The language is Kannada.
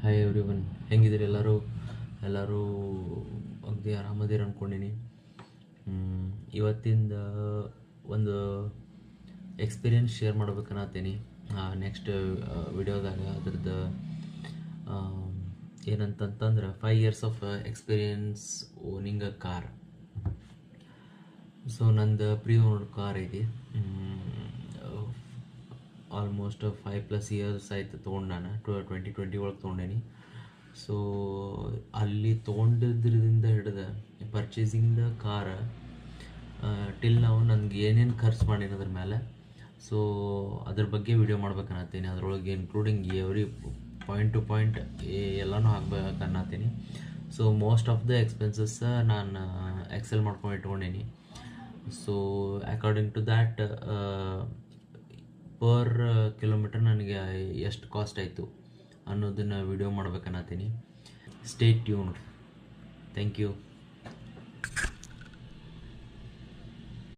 ಹಾಯ್ ಎವ್ರಿವನ್, ಹೆಂಗಿದ್ದೀರಿ ಎಲ್ಲರೂ ಅಗದಿ ಆರಾಮದಿರಿ ಅಂದ್ಕೊಂಡಿನಿ. ಇವತ್ತಿಂದ ಒಂದು ಎಕ್ಸ್ಪೀರಿಯನ್ಸ್ ಶೇರ್ ಮಾಡ್ಬೇಕನ್ನತ್ತೀನಿ ನೆಕ್ಸ್ಟ್ ವಿಡಿಯೋದಾಗ. ಅದ್ರದ್ದು ಏನಂತಂತಂದ್ರೆ 5 years of experience owning a car. So ನಂದು ಪ್ರೀ ಓನ್ಡ್ ಕಾರ್ ಐತಿ. ಆಲ್ಮೋಸ್ಟ್ 5+ years ಆಯ್ತು ತೊಗೊಂಡು. ನಾನು 2020 ಒಳಗೆ ತೊಗೊಂಡೇನಿ. ಸೊ ಅಲ್ಲಿ ತೊಗೊಂಡಿದ್ರಿಂದ ಹಿಡಿದು ಪರ್ಚೇಸಿಂಗ್ ದ ಕಾರ ಟಿಲ್ ನಾವು ನನಗೆ ಏನೇನು ಖರ್ಚು ಮಾಡೀನಿ ಅದ್ರ ಮೇಲೆ, ಸೊ ಅದ್ರ ಬಗ್ಗೆ ವಿಡಿಯೋ ಮಾಡ್ಬೇಕನ್ನತ್ತೀನಿ. ಅದರೊಳಗೆ including every point to point ಎಲ್ಲನೂ ಹಾಕ್ಬೇಕನ್ನತ್ತೀನಿ. So most of the expenses ನಾನು ಎಕ್ಸೆಲ್ ಮಾಡ್ಕೊಂಡು ಇಟ್ಕೊಂಡೀನಿ. So according to that per kilometre ನನಗೆ ಎಷ್ಟು ಕಾಸ್ಟ್ ಆಯಿತು ಅನ್ನೋದನ್ನು ವಿಡಿಯೋ ಮಾಡ್ಬೇಕನ್ನತ್ತೀನಿ. Stay tuned. Thank you.